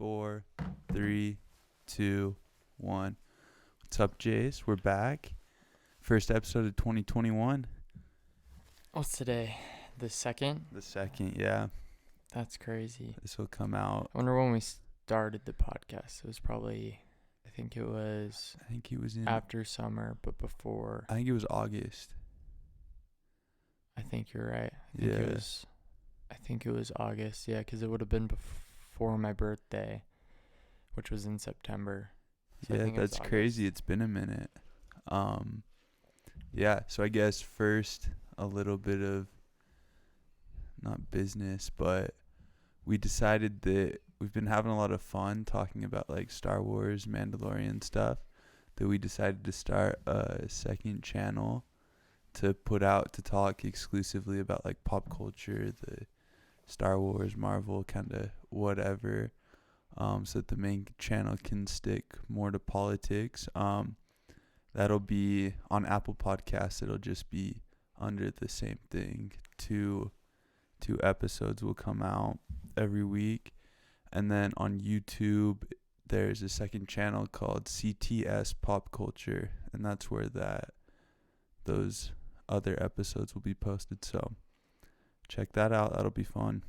4, 3, 2, 1. What's up, Jace? We're back. First episode of 2021. What's today? The 2nd? The second, yeah. That's crazy. This will come out. I wonder when we started the podcast. It was probably, I think it was after summer, but before. I think it was August. I think you're right. Yeah. I think it was August. Yeah, because it would have been before my birthday, which was in September. So Yeah, that's crazy. It's been a minute. Yeah, so I guess first a little bit of, not business, but we decided that we've been having a lot of fun talking about like Star Wars, Mandalorian stuff, that we decided to start a second channel to put out to talk exclusively about like pop culture, the Star Wars, Marvel, kind of whatever, so that the main channel can stick more to politics. That'll be on Apple Podcasts. It'll just be under the same thing. Two episodes will come out every week. And then on YouTube, there's a second channel called CTS Pop Culture, and that's where those other episodes will be posted. So check that out. That'll be fun.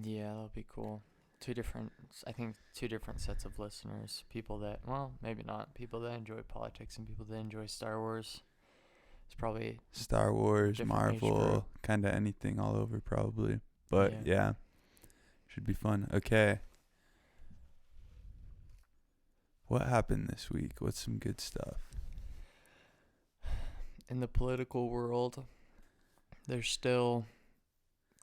Yeah, that'll be cool. Two different sets of listeners. People that, well, maybe not. People that enjoy politics and people that enjoy Star Wars. It's probably Star Wars, Marvel, kind of anything all over probably. But yeah, should be fun. Okay. What happened this week? What's some good stuff? In the political world, there's still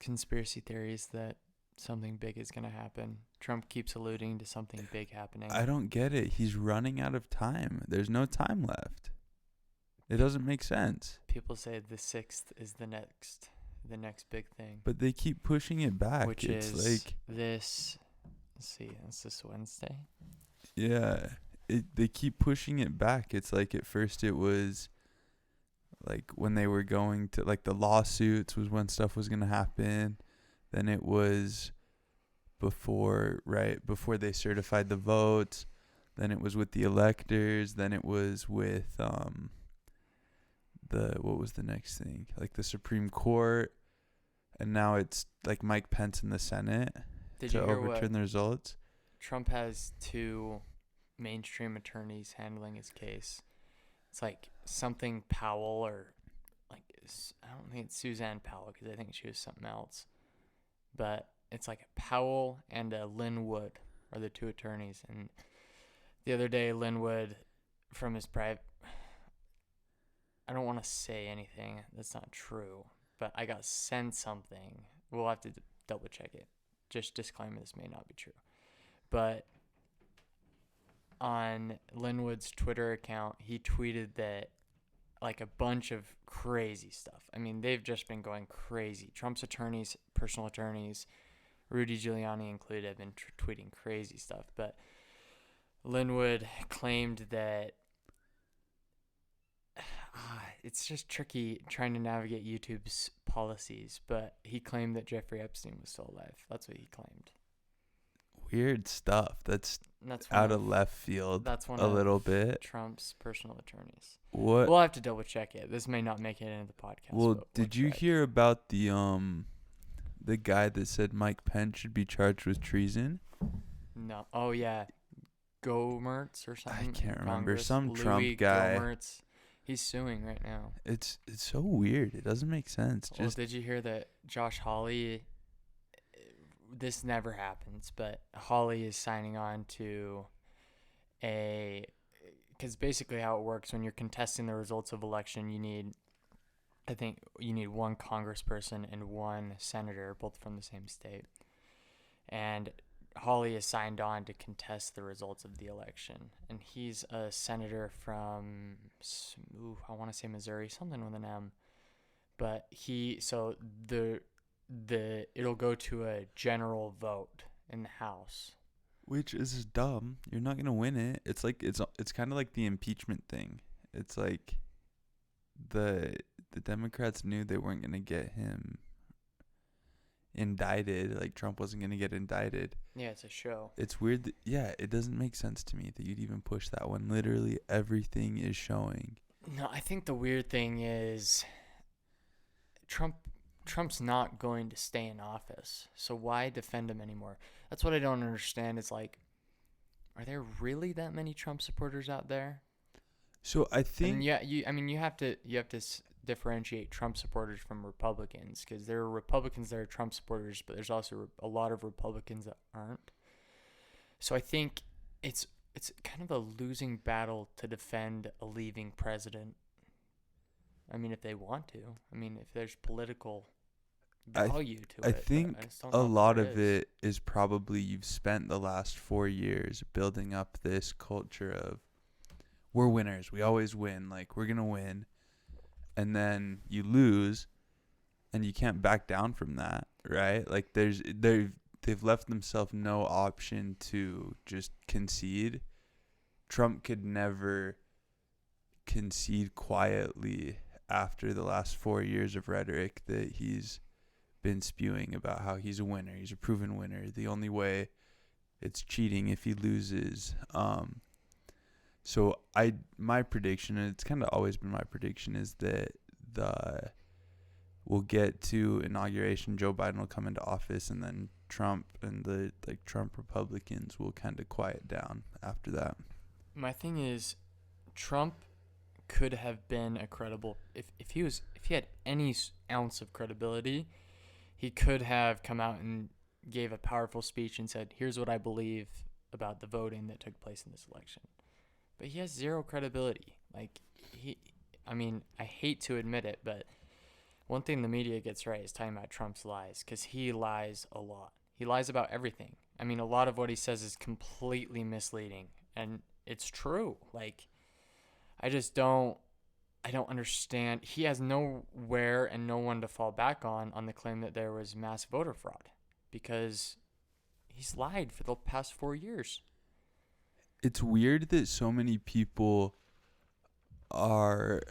conspiracy theories that something big is going to happen. Trump keeps alluding to something big happening. I don't get it. He's running out of time. There's no time left. It doesn't make sense. People say the 6th is the next big thing. But they keep pushing it back. Which it's is like this. Let's see. Is this Wednesday? Yeah. They keep pushing it back. It's like at first it was like when they were going to like the lawsuits was when stuff was going to happen. Then it was before they certified the votes. Then it was with the electors. Then it was with what was the next thing? Like the Supreme Court. And now it's like Mike Pence in the Senate to overturn the results. Trump has 2 mainstream attorneys handling his case. It's like something Powell, or like, I don't think it's Suzanne Powell because I think she was something else. But it's like Powell and Lynn Wood are the 2 attorneys. And the other day, Lynn Wood, from his private, I don't want to say anything that's not true, but I got sent something. We'll have to double check it. Just disclaimer, this may not be true. But on Lynn Wood's Twitter account, he tweeted that like a bunch of crazy stuff. I mean, they've just been going crazy. Trump's attorneys, personal attorneys, Rudy Giuliani included, have been tweeting crazy stuff. But Lynn Wood claimed that it's just tricky trying to navigate YouTube's policies, but he claimed that Jeffrey Epstein was still alive. That's what he claimed. Weird stuff. That's out of left field. That's one a little bit. Trump's personal attorneys. What? We'll have to double check it. This may not make it into the podcast. Well, did you hear about the guy that said Mike Pence should be charged with treason? No. Oh yeah, Gomertz or something. I can't remember. Congress. Some Louis Trump guy. Gomertz. He's suing right now. It's so weird. It doesn't make sense. Well, did you hear that Josh Hawley? This never happens, but Hawley is signing on to because basically how it works when you're contesting the results of election, you need 1 congressperson and 1 senator, both from the same state. And Hawley is signed on to contest the results of the election. And he's a senator from, I want to say Missouri, something with an M. But it'll go to a general vote in the House. Which is dumb. You're not going to win it. It's like it's kind of like the impeachment thing. It's like the Democrats knew they weren't going to get him indicted. Like Trump wasn't going to get indicted. Yeah, it's a show. It's weird that, yeah, it doesn't make sense to me that you'd even push that one. Literally everything is showing. No, I think the weird thing is Trump's not going to stay in office. So why defend him anymore? That's what I don't understand. Is like, are there really that many Trump supporters out there? So I And think yeah, you have to differentiate Trump supporters from Republicans, because there are Republicans that are Trump supporters, but there's also a lot of Republicans that aren't. So I think it's kind of a losing battle to defend a leaving president. I mean, if they want to. I mean, if there's political I value to I it, but I think just don't a know if lot there of is. it is probably you've spent the last 4 years building up this culture of we're winners. We always win. Like we're gonna win, and then you lose, and you can't back down from that, right? Like they've left themselves no option to just concede. Trump could never concede quietly after the last 4 years of rhetoric that he's been spewing about how he's a winner. He's a proven winner. The only way it's cheating if he loses. So my prediction, and it's kind of always been my prediction, is that the we'll get to inauguration. Joe Biden will come into office, and then Trump and the Trump Republicans will kind of quiet down after that. My thing is, Trump could have been a credible if he had any ounce of credibility, he could have come out and gave a powerful speech and said, "Here's what I believe about the voting that took place in this election." But he has zero credibility. Like I mean, I hate to admit it, but one thing the media gets right is talking about Trump's lies, because he lies a lot. He lies about everything. I mean, a lot of what he says is completely misleading, and it's true. Like, I don't understand. He has nowhere and no one to fall back on the claim that there was mass voter fraud, because he's lied for the past 4 years. It's weird that so many people are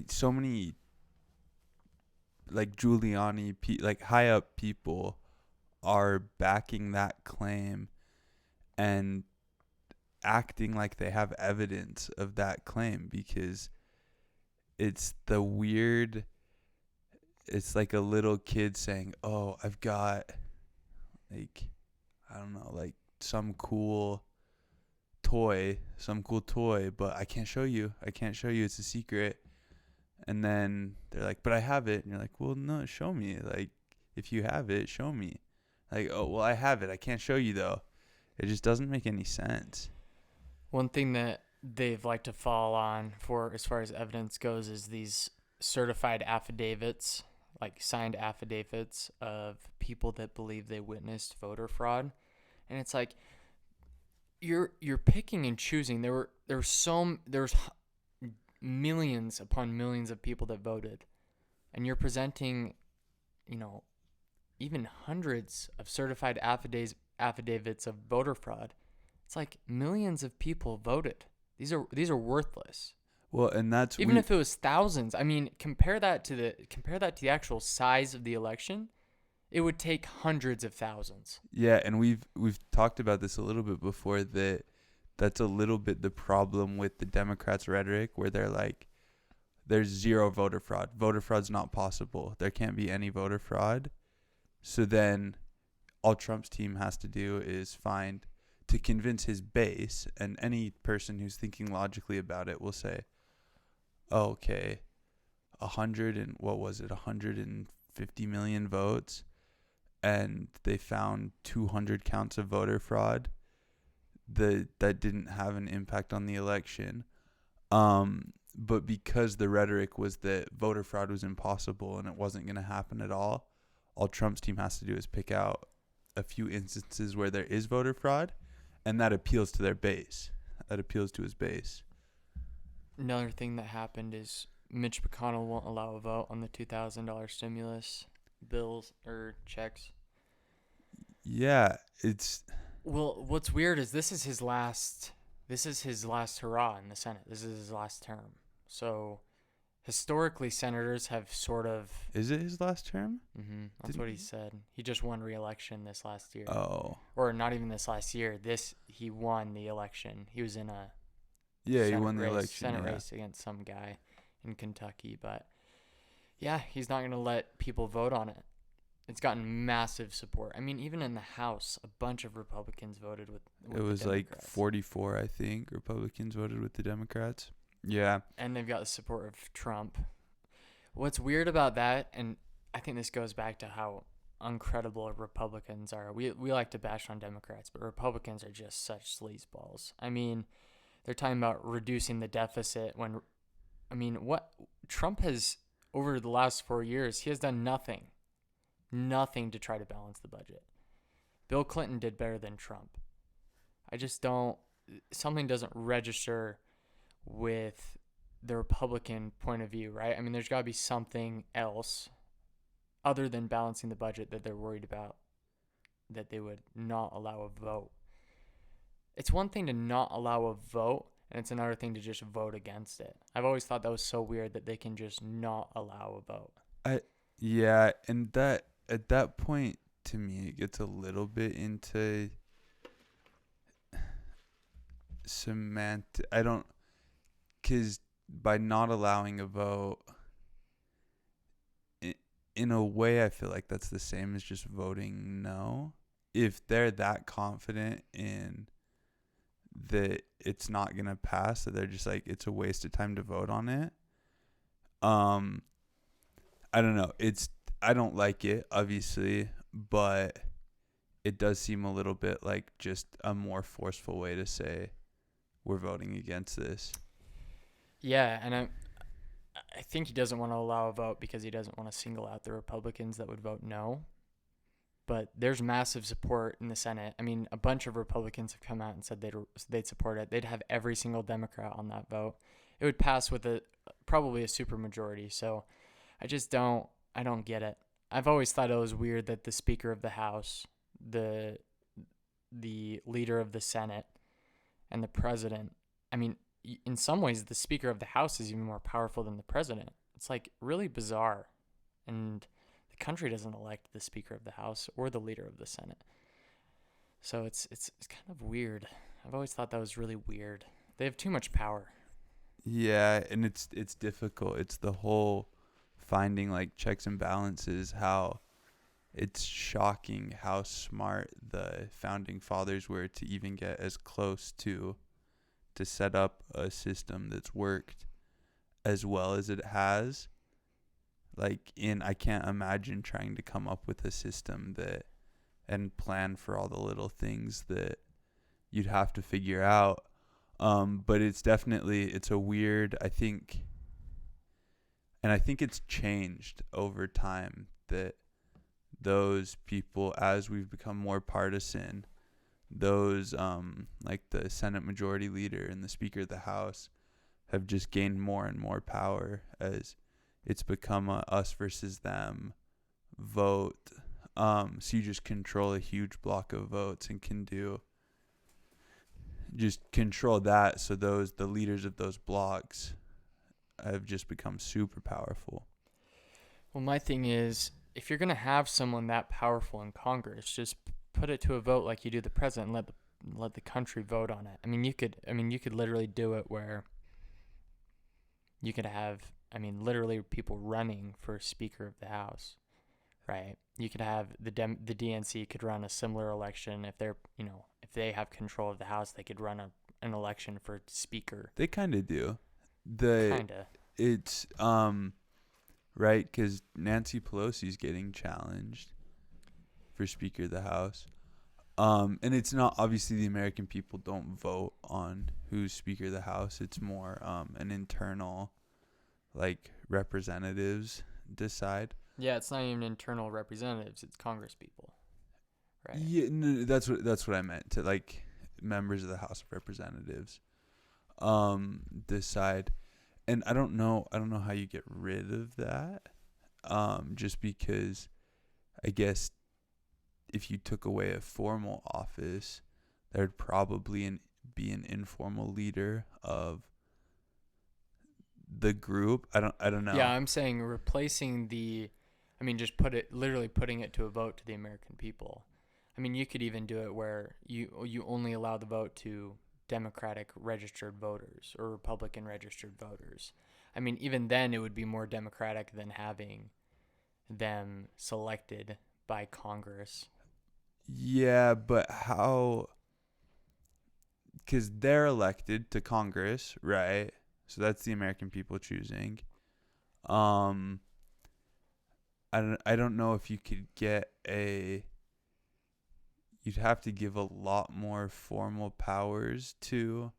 so many like Giuliani, like high up people are backing that claim and acting like they have evidence of that claim, because it's the weird, it's like a little kid saying, "Oh, I've got like I don't know, like some cool toy, but I can't show you. I can't show you. It's a secret." And then they're like, "But I have it." And you're like, "Well, no, show me. Like, if you have it, show me." Like, "Oh, well, I have it. I can't show you, though." It just doesn't make any sense. One thing that they've liked to fall on for as far as evidence goes is these certified affidavits, like signed affidavits of people that believe they witnessed voter fraud. And it's like you're picking and choosing. There was millions upon millions of people that voted, and you're presenting, you know, even hundreds of certified affidavits of voter fraud. It's like millions of people voted. These are worthless. Well, and that's Even if it was thousands, I mean, compare that to the actual size of the election. It would take hundreds of thousands. yeah, and we've talked about this a little bit before, that that's a little bit the problem with the Democrats' rhetoric, where they're like, there's zero voter fraud. Voter fraud's not possible. There can't be any voter fraud. So then all Trump's team has to do is to convince his base, and any person who's thinking logically about it will say, "Oh, okay, 150 million votes, and they found 200 counts of voter fraud that didn't have an impact on the election." But because the rhetoric was that voter fraud was impossible and it wasn't going to happen at all Trump's team has to do is pick out a few instances where there is voter fraud, and that appeals to their base. That appeals to his base. Another thing that happened is Mitch McConnell won't allow a vote on the $2,000 stimulus bills or checks. Yeah, it's Well, what's weird is this is his last hurrah in the Senate. This is his last term. So historically senators have sort of. Is it his last term? That's what he said. He just won re-election this last year, Oh, or not even this last year. He won the election. He was in a yeah, he won the election. Senate Yeah, race against some guy in Kentucky, but yeah, he's not going to let people vote on it. It's gotten massive support. I mean, even in the House, a bunch of Republicans voted with it was the like Democrats. 44, I think. Republicans voted with the Democrats. Yeah, And they've got the support of Trump. What's weird about that, and I think this goes back to how incredible Republicans are. We like to bash on Democrats, but Republicans are just such sleazeballs. I mean, they're talking about reducing the deficit when, I mean, what Trump has, over the last 4 years, he has done nothing to try to balance the budget. Bill Clinton did better than Trump. I just don't, something doesn't register with the Republican point of view, right? I mean, there's got to be something else other than balancing the budget that they're worried about, that they would not allow a vote. It's one thing to not allow a vote, and it's another thing to just vote against it. I've always thought that was so weird that they can just not allow a vote. yeah, and that at that point, to me, it gets a little bit into semantic. I don't, because by not allowing a vote, in a way, I feel like that's the same as just voting no. If they're that confident in that it's not gonna pass, that they're just like, it's a waste of time to vote on it. I don't know. I don't like it, obviously, but it does seem a little bit like just a more forceful way to say we're voting against this. Yeah, and I think he doesn't want to allow a vote because he doesn't want to single out the Republicans that would vote no. But there's massive support in the Senate. I mean, a bunch of Republicans have come out and said they'd support it. They'd have every single Democrat on that vote. It would pass with probably a supermajority. So I don't get it. I've always thought it was weird that the Speaker of the House, the leader of the Senate, and the president, I mean, in some ways, the Speaker of the House is even more powerful than the president. It's like really bizarre. And the country doesn't elect the Speaker of the House or the leader of the Senate. So it's kind of weird. I've always thought that was really weird. They have too much power. Yeah, and it's difficult. It's the whole finding like checks and balances, how it's shocking how smart the founding fathers were to even get as close to set up a system that's worked as well as it has. Like, I can't imagine trying to come up with a system that and plan for all the little things that you'd have to figure out. But it's a weird, I think it's changed over time, that those people, as we've become more partisan, those like the Senate Majority Leader and the Speaker of the House have just gained more and more power as it's become a us versus them vote. So you just control a huge block of votes and can just control that. So the leaders of those blocks have just become super powerful. Well, my thing is, if you're going to have someone that powerful in Congress, just put it to a vote like you do the president and let the country vote on it. I mean, you could literally do it where you could have, literally people running for Speaker of the House, right? You could have the DNC could run a similar election if if they have control of the House, they could run an election for Speaker. They kind of do. It's right, because Nancy Pelosi's getting challenged for Speaker of the House. And it's not, obviously the American people don't vote on who's Speaker of the House. It's more an internal, like, representatives decide. Yeah, it's not even internal representatives; it's Congress people, right? Yeah, no, that's what I meant, to like members of the House of Representatives decide. And I don't know how you get rid of that. Just because I guess if you took away a formal office, there'd probably be an informal leader of the group. I don't Yeah, know. I'm saying replacing just literally putting it to a vote to the American people. I mean, you could even do it where you only allow the vote to Democratic registered voters or Republican registered voters. I mean, even then it would be more democratic than having them selected by Congress. Yeah, but how? Because they're elected to Congress, right? So that's the American people choosing. Um, I don't know if you could get a. You'd have to give a lot more formal powers to.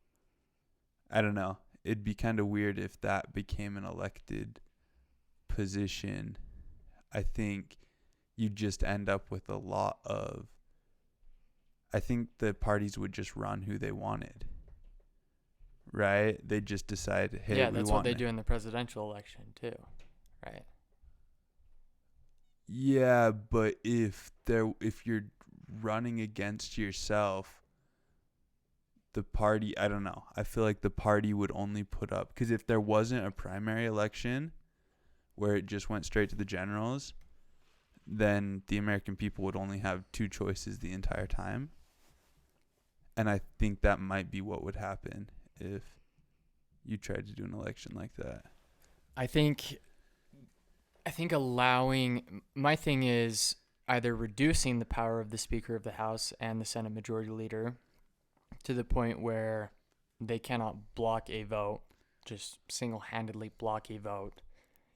I don't know. It'd be kind of weird if that became an elected position. I think you just end up with a lot of. I think the parties would just run who they wanted, right? They just decide, hey, Yeah, we that's what want they it. do in the presidential election too, right? Yeah, but if you're running against yourself, the party, I don't know. I feel like the party would only put up because if there wasn't a primary election where it just went straight to the generals, then the American people would only have two choices the entire time. And I think that might be what would happen if you tried to do an election like that. I think I think allowing my thing is either reducing the power of the Speaker of the House and the Senate Majority Leader to the point where they cannot block a vote, just single-handedly block a vote,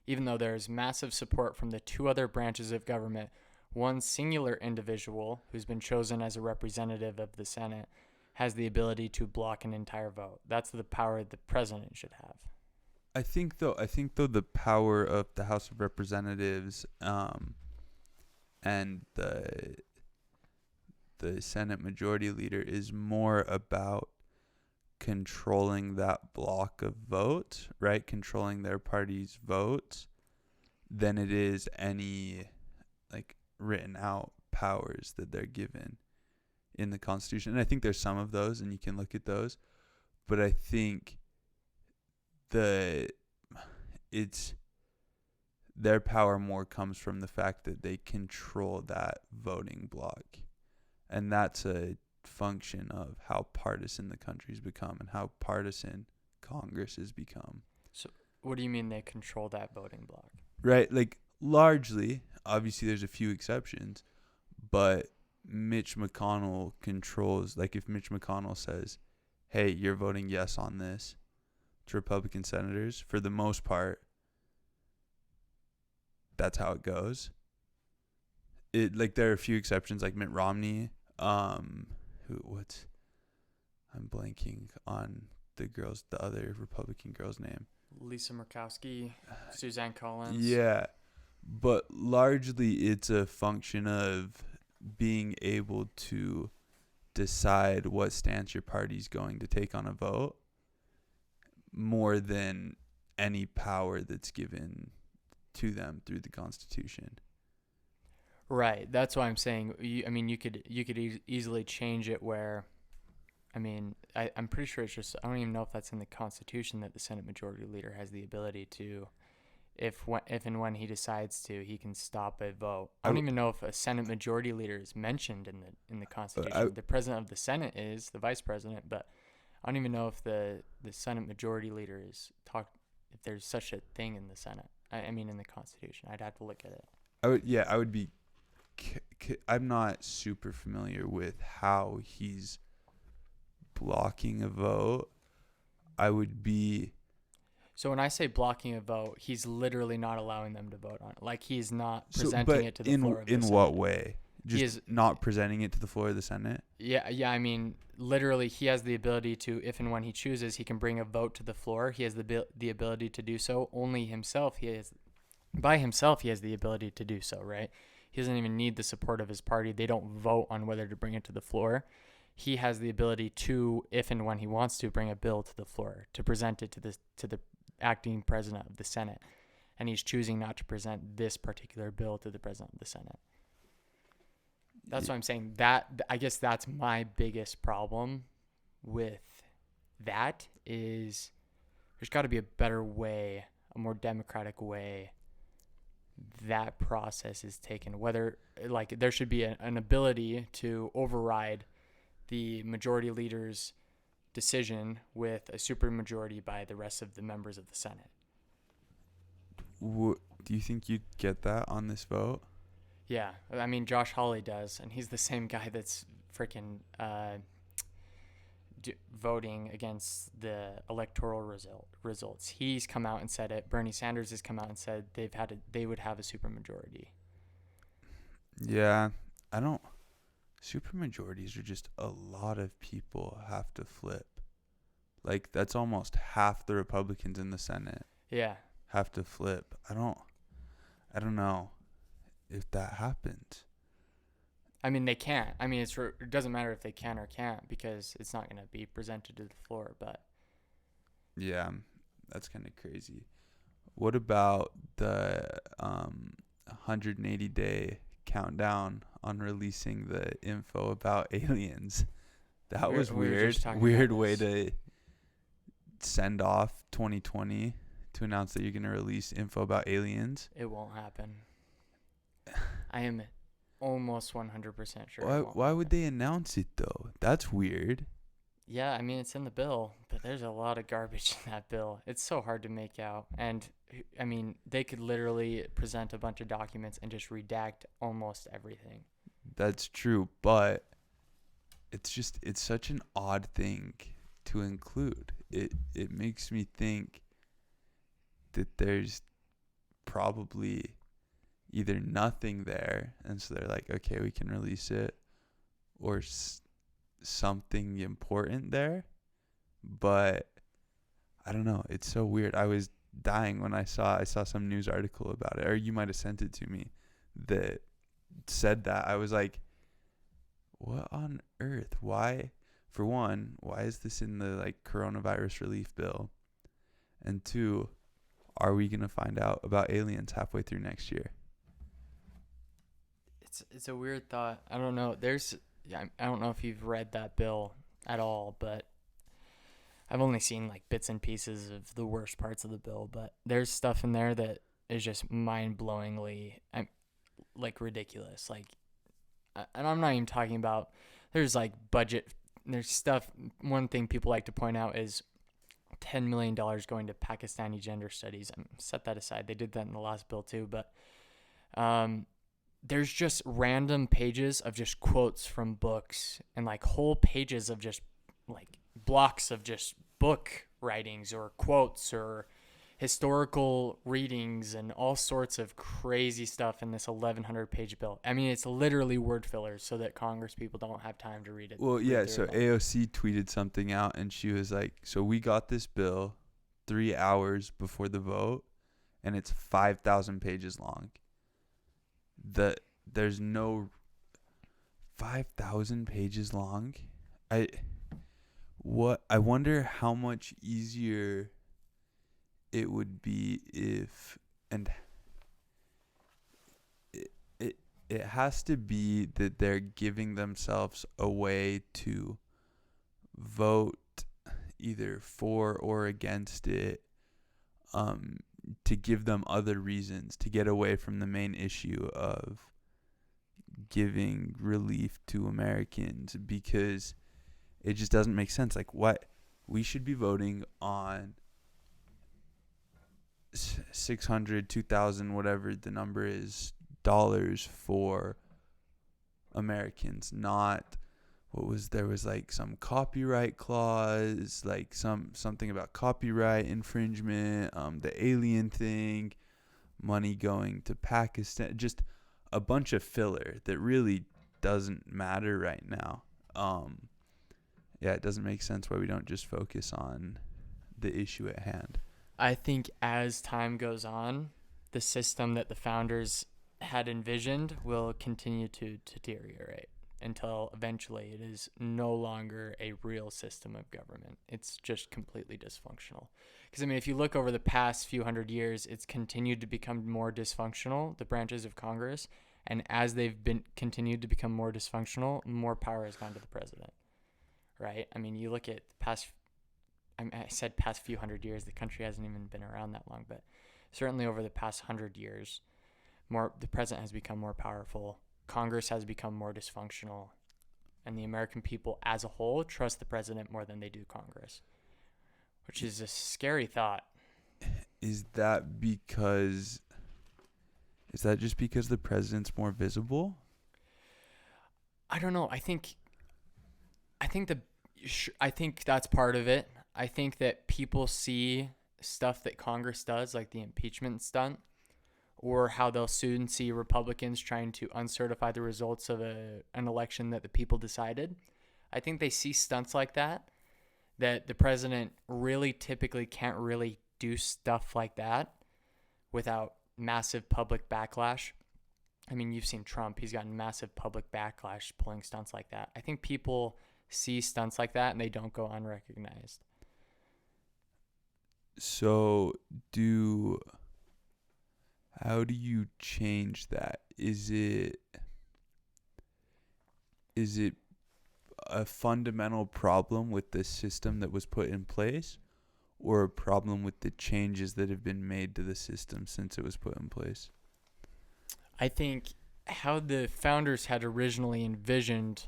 even though there is massive support from the two other branches of government. One singular individual who's been chosen as a representative of the Senate has the ability to block an entire vote. That's the power the president should have. I think though the power of the House of Representatives and the Senate Majority Leader is more about controlling that block of votes, right? Controlling their party's votes than it is any like written out powers that they're given in the Constitution. And I think there's some of those, and you can look at those. But I think the it's their power more comes from the fact that they control that voting block. And that's a function of how partisan the country's become and how partisan Congress has become. So, what do you mean they control that voting block? Right? Like, largely, obviously, there's a few exceptions, but Mitch McConnell controls, like, if Mitch McConnell says, hey, you're voting yes on this to Republican senators, for the most part, that's how it goes. There are a few exceptions, like Mitt Romney, I'm blanking on the other Republican girl's name. Lisa Murkowski, Suzanne Collins. Yeah, but largely it's a function of being able to decide what stance your party's going to take on a vote more than any power that's given to them through the Constitution. Right. That's why I'm saying. You could easily change it where. I'm pretty sure it's just. I don't even know if that's in the Constitution that the Senate Majority Leader has the ability to, if and when he decides to, he can stop a vote. I don't even know if a Senate Majority Leader is mentioned in the Constitution. The President of the Senate is the Vice President, but I don't even know if the Senate Majority Leader is if there's such a thing in the Senate. I mean, in the Constitution, I'd have to look at it. I would be. I'm not super familiar with how he's blocking a vote. I would be. So when I say blocking a vote, he's literally not allowing them to vote on it. Like he's not presenting it to the floor of the Senate. In what way? Just not presenting it to the floor of the Senate? Yeah. I mean, literally, he has the ability to, if and when he chooses, he can bring a vote to the floor. He has the ability to do so. Only himself, by himself, he has the ability to do so, right? He doesn't even need the support of his party. They don't vote on whether to bring it to the floor. He has the ability to, if and when he wants to, bring a bill to the floor to present it to the acting president of the Senate, and he's choosing not to present this particular bill to the president of the Senate. That's what I'm saying. That I guess that's my biggest problem with that is there's got to be a better way, a more democratic way that process is taken. Whether like there should be an ability to override the majority leader's decision with a supermajority by the rest of the members of the Senate. Do you think you'd get that on this vote? Yeah, I mean Josh Hawley does, and he's the same guy that's freaking voting against the electoral results. He's come out and said it. Bernie Sanders has come out and said they would have a supermajority. Yeah, I don't. Supermajorities are just a lot of people have to flip. Like that's almost half the Republicans in the Senate Yeah. have to flip. I don't know if that happens. I mean, they can't. I mean, it doesn't matter if they can or can't because it's not going to be presented to the floor. But Yeah, that's kind of crazy. What about the 180-day countdown on releasing the info about aliens? That was we were weird. just talking Weird about way this. to send off 2020 to announce that you're going to release info about aliens. It won't happen. I am almost 100% sure. Why would they announce it though? That's weird. Yeah, I mean, it's in the bill, but there's a lot of garbage in that bill. It's so hard to make out. And, I mean, they could literally present a bunch of documents and just redact almost everything. That's true, but it's such an odd thing to include. It makes me think that there's probably either nothing there, and so they're like, okay, we can release it, or something important there. But I don't know. It's so weird. I was dying when I saw some news article about it, or you might have sent it to me, that said that. I was like, what on earth? Why? For one, why is this in the like coronavirus relief bill? And two, are we gonna find out about aliens halfway through next year? It's a weird thought. I don't know. I don't know if you've read that bill at all, but I've only seen like bits and pieces of the worst parts of the bill. But there's stuff in there that is just mind-blowingly, like ridiculous. Like, and I'm not even talking about. There's like budget. There's stuff. One thing people like to point out is $10 million going to Pakistani gender studies. Set that aside. They did that in the last bill too, but there's just random pages of just quotes from books and like whole pages of just like blocks of just book writings or quotes or historical readings and all sorts of crazy stuff in this 1,100 page bill. I mean, it's literally word fillers so that Congress people don't have time to read it. Well, yeah, so AOC tweeted something out and she was like, so we got this bill 3 hours before the vote and it's 5,000 pages long. There's no 5,000 pages long. I wonder how much easier it would be if, and it has to be that they're giving themselves a way to vote either for or against it, to give them other reasons to get away from the main issue of giving relief to Americans, because it just doesn't make sense. Like, what we should be voting on 600, 2,000, whatever the number is, dollars for Americans, not there was like some copyright clause, like something about copyright infringement, the alien thing, money going to Pakistan, just a bunch of filler that really doesn't matter right now. Yeah, it doesn't make sense why we don't just focus on the issue at hand. I think as time goes on, the system that the founders had envisioned will continue to deteriorate until eventually it is no longer a real system of government. It's just completely dysfunctional. Because, I mean, if you look over the past few hundred years, it's continued to become more dysfunctional, the branches of Congress. And as they've been continued to become more dysfunctional, more power has gone to the president. Right? I mean, you look at the past I said past few hundred years. The country hasn't even been around that long, but certainly over the past 100 years, the president has become more powerful. Congress has become more dysfunctional, and the American people as a whole trust the president more than they do Congress, which is a scary thought. Is that just because the president's more visible? I don't know. I think the I think that's part of it. I think that people see stuff that Congress does, like the impeachment stunt, or how they'll soon see Republicans trying to uncertify the results of an election that the people decided. I think they see stunts like that the president really typically can't really do stuff like that without massive public backlash. I mean, you've seen Trump. He's gotten massive public backlash pulling stunts like that. I think people see stunts like that and they don't go unrecognized. So, how do you change that? Is it a fundamental problem with the system that was put in place, or a problem with the changes that have been made to the system since it was put in place? I think how the founders had originally envisioned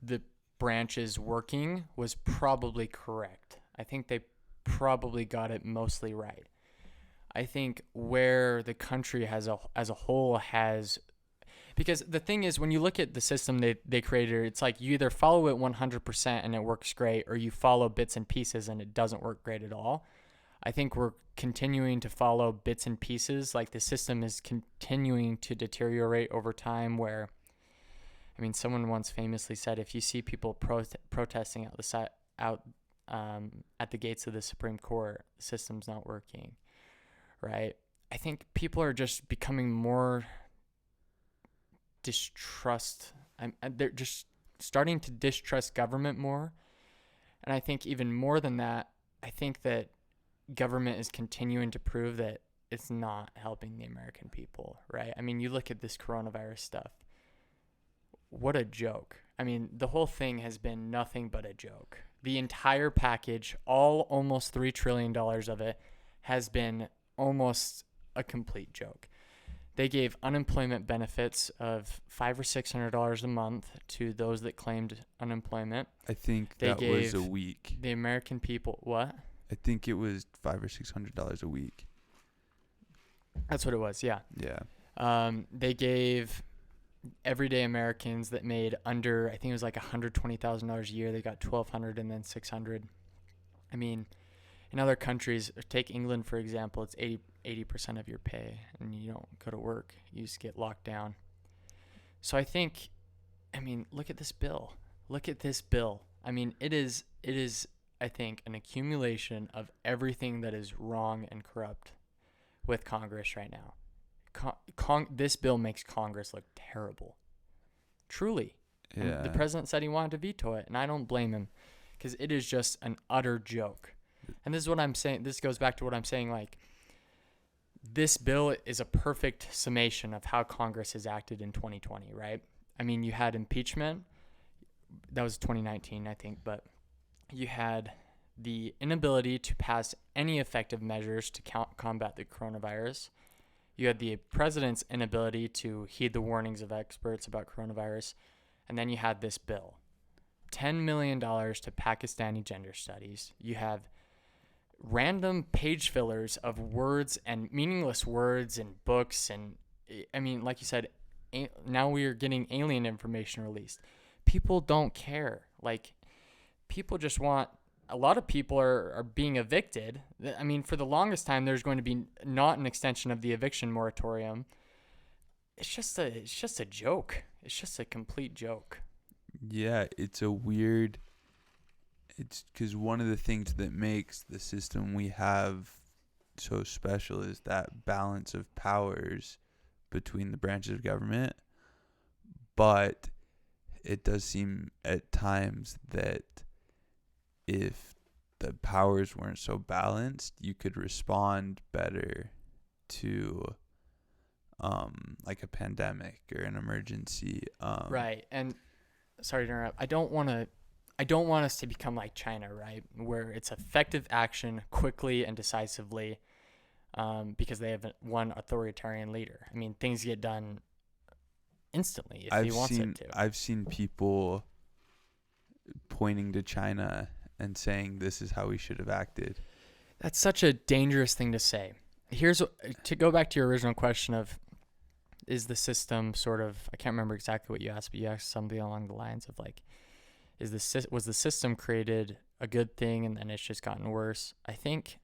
the branches working was probably correct. I think they probably got it mostly right. I think where the country as a whole has, because the thing is, when you look at the system they created, it's like you either follow it 100% and it works great, or you follow bits and pieces and it doesn't work great at all. I think we're continuing to follow bits and pieces. Like the system is continuing to deteriorate over time where, I mean, someone once famously said, if you see people protesting at the gates of the Supreme Court, the system's not working, right? I think people are just becoming more distrust. They're just starting to distrust government more. And I think even more than that, I think that government is continuing to prove that it's not helping the American people, right? I mean, you look at this coronavirus stuff. What a joke. I mean, the whole thing has been nothing but a joke. The entire package, all almost $3 trillion of it, has been almost a complete joke. They gave unemployment benefits of $500 or $600 a month to those that claimed unemployment. I think that was a week. The American people, what? I think it was $500 or $600 a week. That's what it was, yeah. Yeah. They gave everyday Americans that made under, I think it was like $120,000 a year, they got $1,200 and then $600. I mean, in other countries, take England for example, it's 80% of your pay, and you don't go to work. You just get locked down. So I think, I mean, look at this bill. Look at this bill. I mean, it is, I think, an accumulation of everything that is wrong and corrupt with Congress right now. This bill makes Congress look terrible. Truly. Yeah. And the president said he wanted to veto it, and I don't blame him, because it is just an utter joke. And this is what I'm saying. This goes back to what I'm saying. Like, this bill is a perfect summation of how Congress has acted in 2020, right? I mean, you had impeachment. That was 2019, I think. But you had the inability to pass any effective measures to combat the coronavirus. You had the president's inability to heed the warnings of experts about coronavirus. And then you had this bill. $10 million to Pakistani gender studies. You have random page fillers of words and meaningless words and books. And I mean, like you said, now we are getting alien information released. People don't care. Like, people just want, a lot of people are being evicted. I mean, for the longest time, there's going to be not an extension of the eviction moratorium. It's just a joke. It's just a complete joke. Yeah, it's because one of the things that makes the system we have so special is that balance of powers between the branches of government. But it does seem at times that if the powers weren't so balanced, you could respond better to like a pandemic or an emergency. Right. And sorry to interrupt. I don't want us to become like China, right? Where it's effective action quickly and decisively, because they have one authoritarian leader. I mean, things get done instantly if he wants it to. I've seen people pointing to China and saying this is how we should have acted. That's such a dangerous thing to say. To go back to your original question of, is the system sort of, I can't remember exactly what you asked, but you asked something along the lines of like, was the system created a good thing and then it's just gotten worse? I think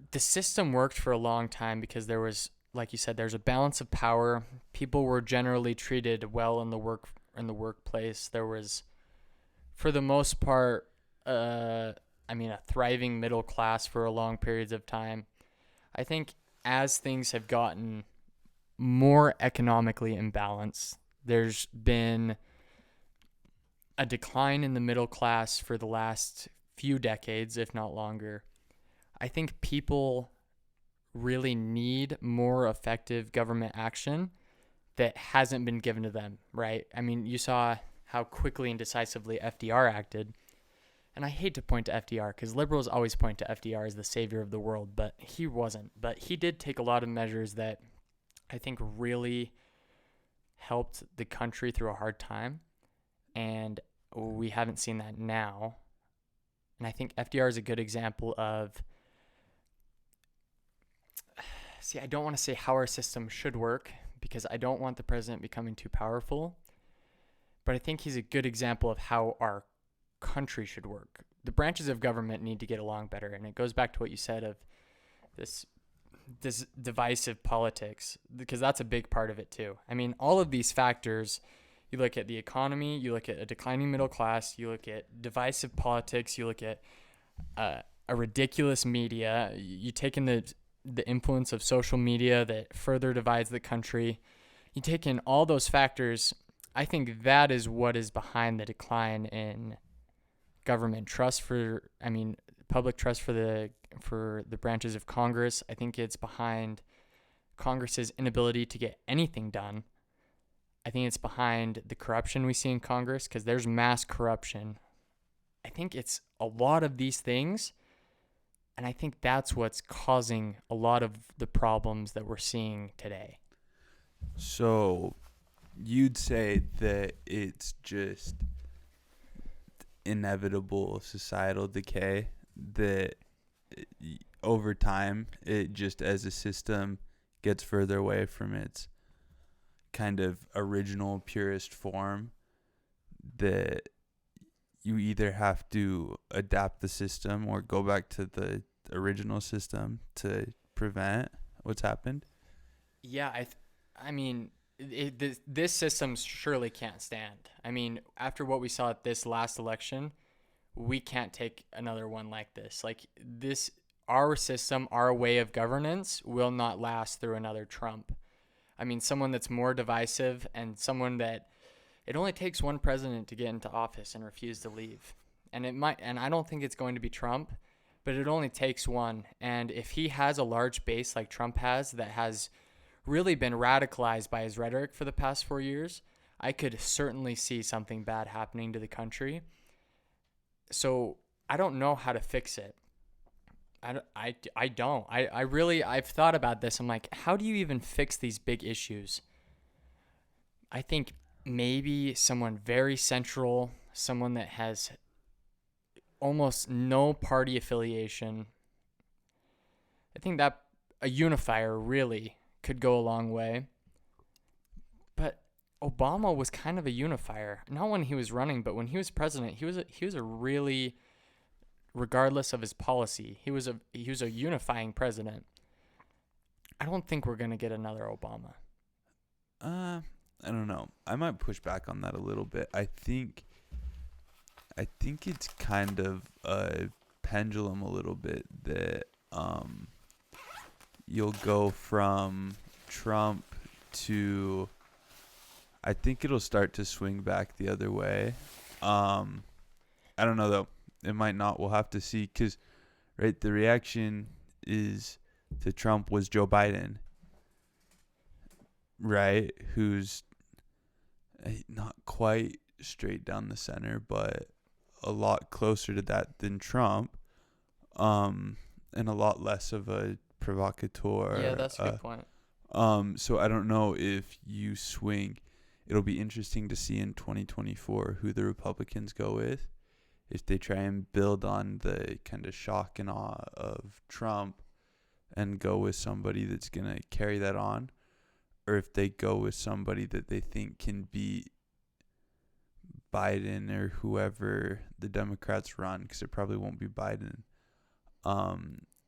the system worked for a long time because there was, like you said, there's a balance of power. People were generally treated well in the workplace. There was, for the most part, a thriving middle class for a long periods of time. I think as things have gotten more economically imbalanced, there's been a decline in the middle class for the last few decades, if not longer. I think people really need more effective government action that hasn't been given to them, right? I mean, you saw how quickly and decisively FDR acted. And I hate to point to FDR because liberals always point to FDR as the savior of the world, but he wasn't. But he did take a lot of measures that I think really helped the country through a hard time. And we haven't seen that now. And I think FDR is a good example of, I don't want to say how our system should work because I don't want the president becoming too powerful. But I think he's a good example of how our country should work. The branches of government need to get along better, and it goes back to what you said of this divisive politics, because that's a big part of it too. I mean, all of these factors, you look at the economy, you look at a declining middle class, you look at divisive politics, you look at a ridiculous media, you take in the influence of social media that further divides the country. You take in all those factors, I think that is what is behind the decline in government trust public trust for the branches of Congress. I think it's behind Congress's inability to get anything done. I think it's behind the corruption we see in Congress because there's mass corruption. I think it's a lot of these things, and I think that's what's causing a lot of the problems that we're seeing today. So you'd say that it's just inevitable societal decay, that over time it just, as a system gets further away from its kind of original purest form, that you either have to adapt the system or go back to the original system to prevent what's happened? Yeah, this system surely can't stand. I mean, after what we saw at this last election, we can't take another one like this. Our system, our way of governance will not last through another Trump. I mean, someone that's more divisive and someone that it only takes one president to get into office and refuse to leave. And I don't think it's going to be Trump, but it only takes one. And if he has a large base like Trump has that has really been radicalized by his rhetoric for the past 4 years, I could certainly see something bad happening to the country. So I don't know how to fix it. I don't. I've thought about this. I'm like, how do you even fix these big issues? I think maybe someone very central, someone that has almost no party affiliation. I think that a unifier really could go a long way. But Obama was kind of a unifier, not when he was running, but when he was president, he was a really, regardless of his policy, he was a unifying president. I don't think we're going to get another Obama. I don't know. I might push back on that a little bit. I think it's kind of a pendulum a little bit that you'll go from Trump to, I think it'll start to swing back the other way. I don't know though. It might not. We'll have to see, because right, the reaction is to Trump was Joe Biden, right? Who's not quite straight down the center, but a lot closer to that than Trump, and a lot less of a Yeah, provocateur. that's a good point. So I don't know if you swing. It'll be interesting to see in 2024 who the Republicans go with. If they try and build on the kind of shock and awe of Trump and go with somebody that's going to carry that on, or if they go with somebody that they think can beat Biden or whoever the Democrats run, because it probably won't be Biden,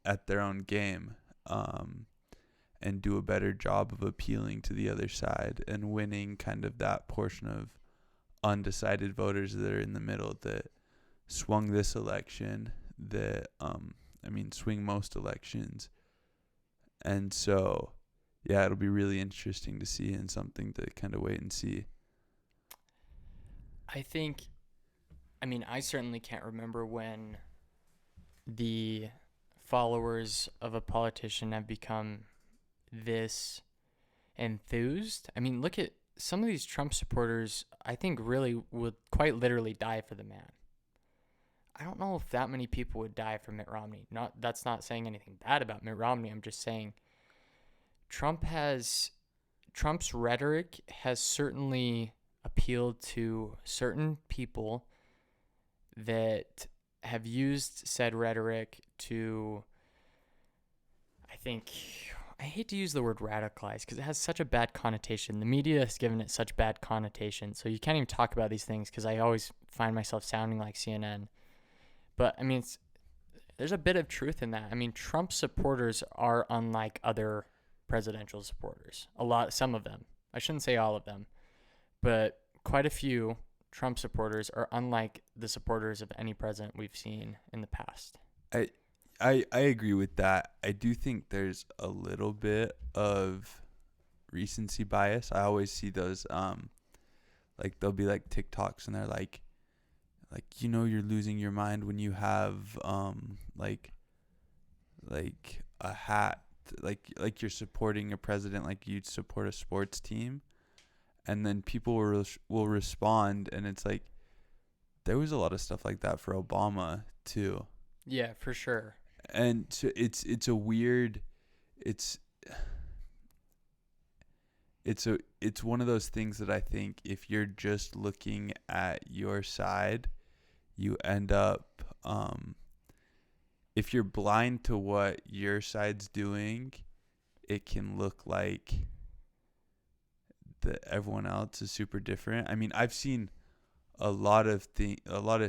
at their own game, and do a better job of appealing to the other side and winning kind of that portion of undecided voters that are in the middle that swung this election, that swing most elections. And so yeah, it'll be really interesting to see and something to kind of wait and see. I think, I mean, I certainly can't remember when the followers of a politician have become this enthused. I mean, look at some of these Trump supporters, I think really would quite literally die for the man. I don't know if that many people would die for Mitt Romney. That's not saying anything bad about Mitt Romney. I'm just saying Trump's rhetoric has certainly appealed to certain people that have used said rhetoric to, I hate to use the word radicalize because it has such a bad connotation. The media has given it such bad connotation. So you can't even talk about these things because I always find myself sounding like CNN. But I mean, there's a bit of truth in that. I mean, Trump supporters are unlike other presidential supporters. Some of them. I shouldn't say all of them, but quite a few Trump supporters are unlike the supporters of any president we've seen in the past. I agree with that. I do think there's a little bit of recency bias. I always see those like there'll be like TikToks and they're like you're losing your mind when you have like a hat, like you're supporting a president like you'd support a sports team, and then people will respond, and it's like there was a lot of stuff like that for Obama too. Yeah, for sure. And so it's a weird, it's one of those things that I think if you're just looking at your side, you end up if you're blind to what your side's doing, it can look like that everyone else is super different. I mean, I've seen a lot of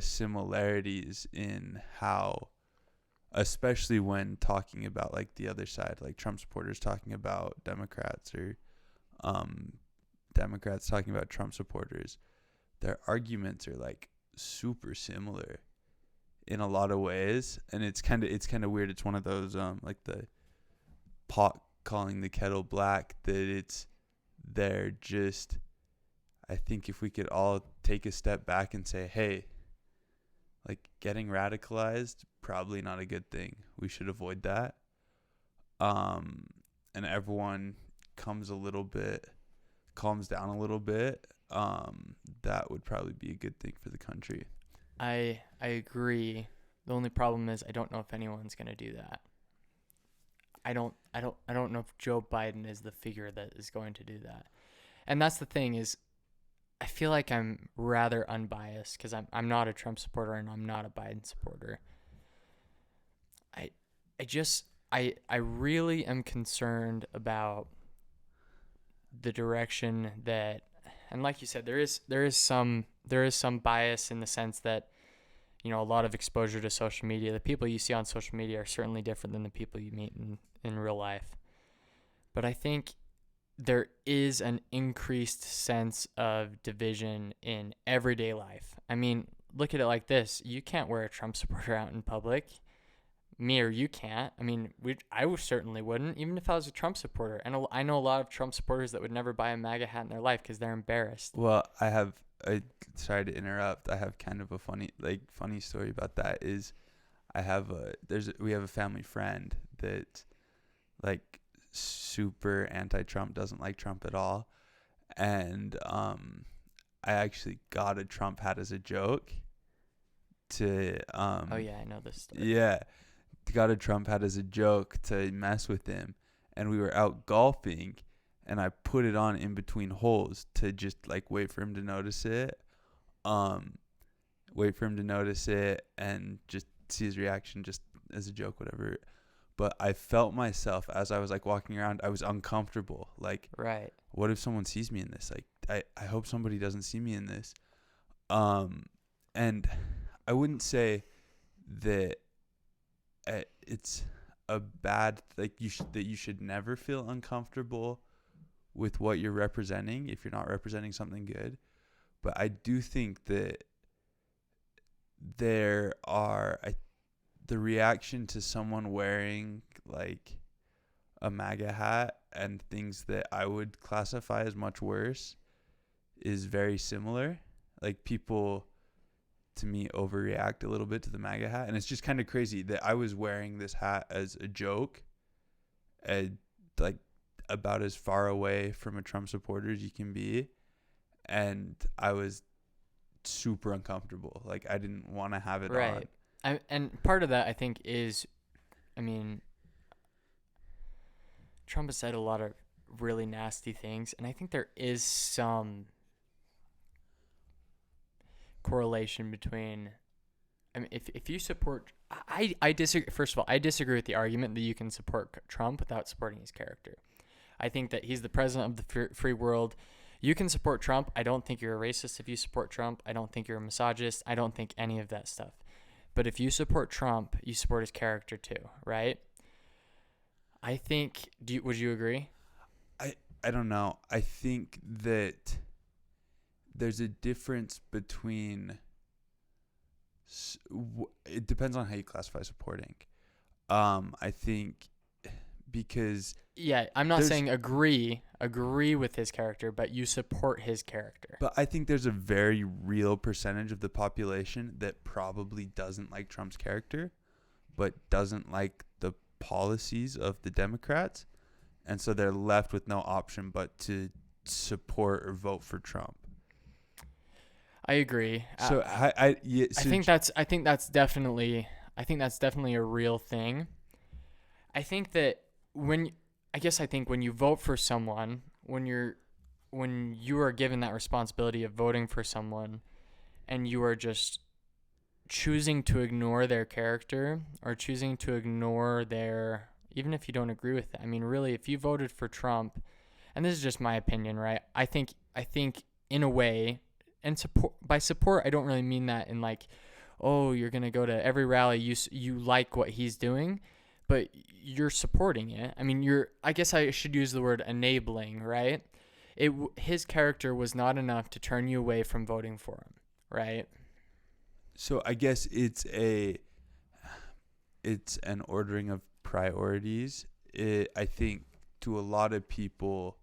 similarities in how, especially when talking about like the other side, like Trump supporters talking about Democrats, or Democrats talking about Trump supporters, their arguments are like super similar in a lot of ways, and it's kind of weird. It's one of those like the pot calling the kettle black, that they're just, I think if we could all take a step back and say, hey, like getting radicalized, probably not a good thing. We should avoid that. And everyone calms down a little bit. That would probably be a good thing for the country. I agree. The only problem is I don't know if anyone's going to do that. I don't know if Joe Biden is the figure that is going to do that. And that's the thing, is I feel like I'm rather unbiased because I'm not a Trump supporter and I'm not a Biden supporter. I really am concerned about the direction that, and like you said, there is some bias in the sense that, you know, a lot of exposure to social media. The people you see on social media are certainly different than the people you meet in real life. But I think there is an increased sense of division in everyday life. I mean, look at it like this. You can't wear a Trump supporter out in public. Me or you can't. I mean, I certainly wouldn't, even if I was a Trump supporter. And I know a lot of Trump supporters that would never buy a MAGA hat in their life because they're embarrassed. Well, sorry to interrupt. I have kind of a funny story about that. Is we have a family friend that like super anti-Trump, doesn't like Trump at all, and I actually got a Trump hat as a joke to Oh yeah, I know this story. yeah, got a Trump hat as a joke to mess with him, and we were out golfing, and I put it on in between holes to just like wait for him to notice it. Um, wait for him to notice it and just see his reaction, just as a joke, whatever. But I felt myself as I was like walking around. I was uncomfortable. Like, Right. what if someone sees me in this? Like, I hope somebody doesn't see me in this. Um, and I wouldn't say that it's a bad like you should never feel uncomfortable with what you're representing if you're not representing something good. But I do think that there are the reaction to someone wearing like a MAGA hat and things that I would classify as much worse is very similar. Like people to me overreact a little bit to the MAGA hat, and it's just kind of crazy that I was wearing this hat as a joke, and like about as far away from a Trump supporter as you can be, and I was super uncomfortable. Like I didn't want to have it on. Right. And part of that I think is, I mean, Trump has said a lot of really nasty things, and I think there is some correlation between. I mean, if you support, I disagree. First of all, I disagree with the argument that you can support Trump without supporting his character. I think that he's the president of the free world. You can support Trump. I don't think you're a racist if you support Trump. I don't think you're a misogynist. I don't think any of that stuff. But if you support Trump, you support his character too, right? I think. Would you agree? I don't know. I think that there's a difference between. It depends on how you classify supporting. I think because Yeah, I'm not saying agree with his character, but you support his character. but I think there's a very real percentage of the population that probably doesn't like Trump's character, but doesn't like the policies of the Democrats, and so they're left with no option but to support or vote for Trump. I agree. So I think that's definitely a real thing. I think that I think when you vote for someone, when you are given that responsibility of voting for someone, and you are just choosing to ignore their character or choosing to ignore even if you don't agree with it. I mean, really, if you voted for Trump, and this is just my opinion, right? I think in a way, and by support, I don't really mean that in like, oh, you're gonna go to every rally, you like what he's doing, but you're supporting it. I mean, I guess I should use the word enabling, right? His character was not enough to turn you away from voting for him, right? So I guess it's an ordering of priorities. I think to a lot of people,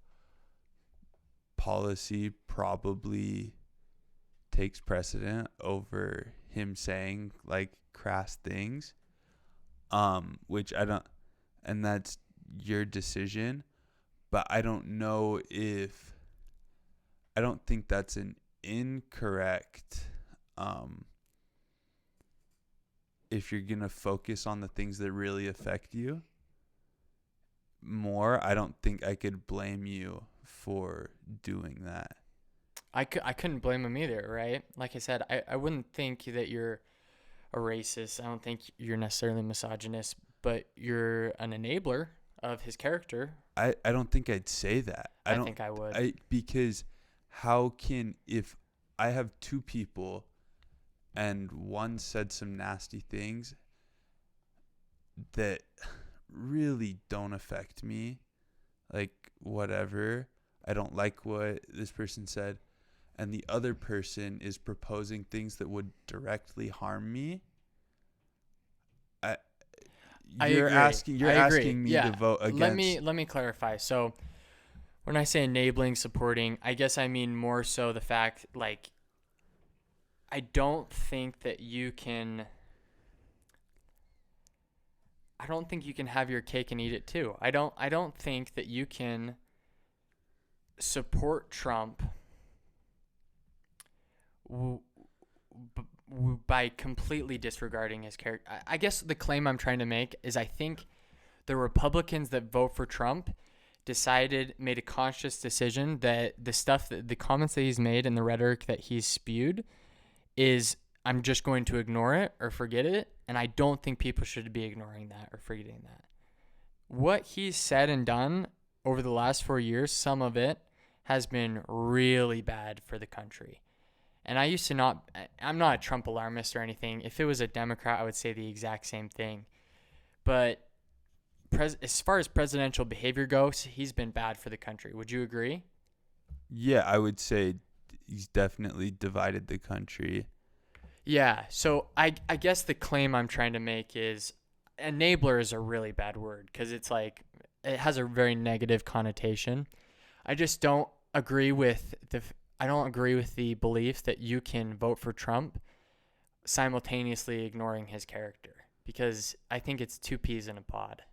policy probably takes precedent over him saying like crass things, which I don't, and that's your decision, but I don't know I don't think that's an incorrect, if you're going to focus on the things that really affect you more. I don't think I could blame you for doing that. I couldn't blame him either, right? Like I said, I wouldn't think that you're a racist. I don't think you're necessarily misogynist, but you're an enabler of his character. I don't think I'd say that. I think I would. Because if I have two people and one said some nasty things that really don't affect me, like whatever, I don't like what this person said, and the other person is proposing things that would directly harm me, you're agree. asking me to vote against. Let me clarify. So when I say enabling, supporting, I guess I mean more so the fact, like, I don't think you can have your cake and eat it too. I don't think that you can support Trump w- by completely disregarding his character. I guess the claim I'm trying to make is I think the Republicans that vote for Trump made a conscious decision that the comments that he's made and the rhetoric that he's spewed is I'm just going to ignore it or forget it. And I don't think people should be ignoring that or forgetting that. What he's said and done over the last 4 years, some of it has been really bad for the country. And I'm not a Trump alarmist or anything. If it was a Democrat, I would say the exact same thing. But as far as presidential behavior goes, he's been bad for the country. Would you agree? Yeah, I would say he's definitely divided the country. Yeah. So I guess the claim I'm trying to make is enabler is a really bad word because it's like it has a very negative connotation. I just don't agree with the belief that you can vote for Trump simultaneously ignoring his character because I think it's two peas in a pod.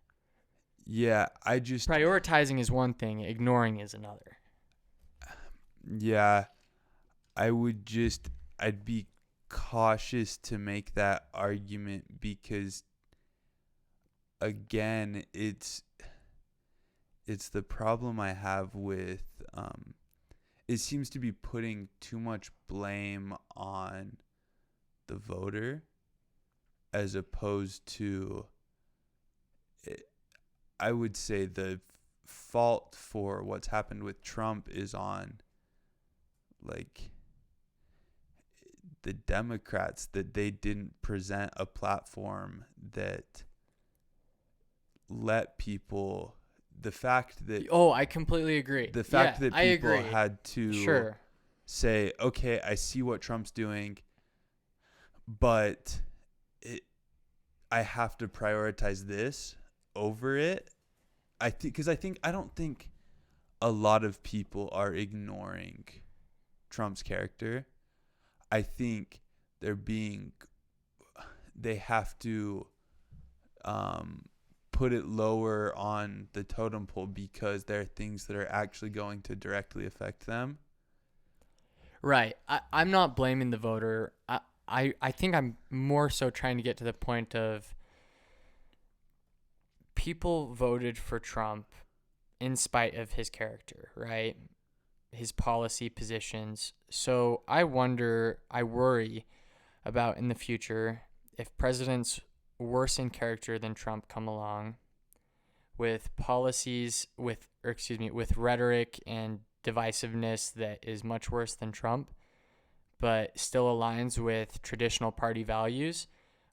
Yeah, Prioritizing is one thing, ignoring is another. yeah, I'd be cautious to make that argument because again, it's the problem I have with it seems to be putting too much blame on the voter as opposed to I would say the fault for what's happened with Trump is on like the Democrats that they didn't present a platform that let people the fact that Oh, I completely agree. the fact Yeah, that I people agree. had to Sure. say, okay, I see what Trump's doing, but it, I have to prioritize this over it. I don't think a lot of people are ignoring Trump's character. I think they have to put it lower on the totem pole because there are things that are actually going to directly affect them. Right. I'm not blaming the voter. I think I'm more so trying to get to the point of people voted for Trump in spite of his character, right? His policy positions. So I worry about in the future if presidents worse in character than Trump come along with with rhetoric and divisiveness that is much worse than Trump, but still aligns with traditional party values.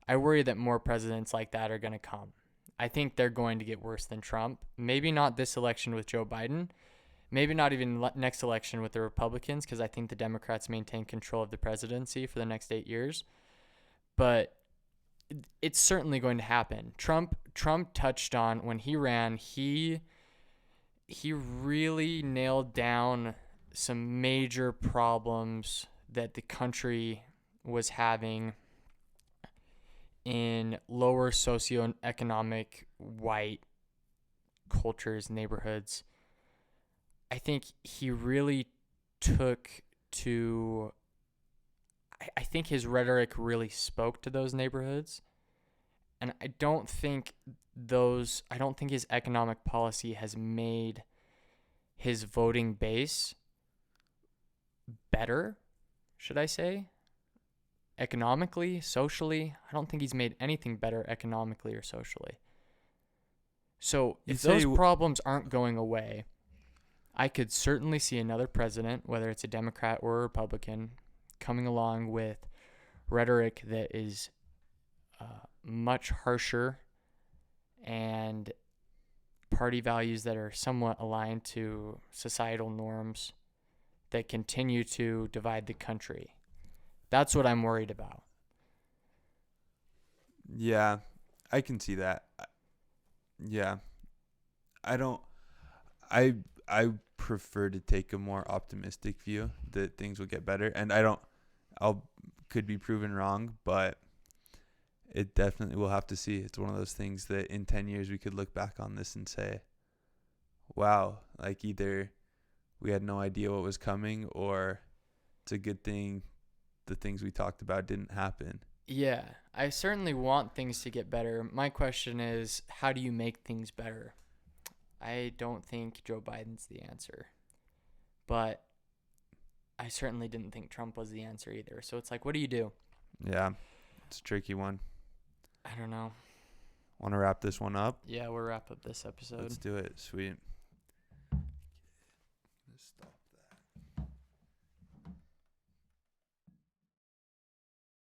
I worry that more presidents like that are going to come. I think they're going to get worse than Trump. Maybe not this election with Joe Biden. Maybe not even next election with the Republicans, because I think the Democrats maintain control of the presidency for the next 8 years. But it's certainly going to happen. Trump touched on when he ran, he really nailed down some major problems that the country was having in lower socioeconomic white cultures, neighborhoods. I think he really took to I think his rhetoric really spoke to those neighborhoods. And I don't think his economic policy has made his voting base better, should I say? Economically, socially, I don't think he's made anything better economically or socially. So if those problems aren't going away, I could certainly see another president, whether it's a Democrat or a Republican, coming along with rhetoric that is much harsher and party values that are somewhat aligned to societal norms that continue to divide the country. That's what I'm worried about. Yeah, I can see that. Yeah. I don't I prefer to take a more optimistic view that things will get better and I'll could be proven wrong, but it definitely we'll have to see. It's one of those things that in 10 years we could look back on this and say, wow, like either we had no idea what was coming or it's a good thing the things we talked about didn't happen. Yeah, I certainly want things to get better. My question is, how do you make things better? I don't think Joe Biden's the answer, but I certainly didn't think Trump was the answer either. So it's like, what do you do? Yeah, it's a tricky one. I don't know. Want to wrap this one up? Yeah, we'll wrap up this episode. Let's do it. Sweet. Stop.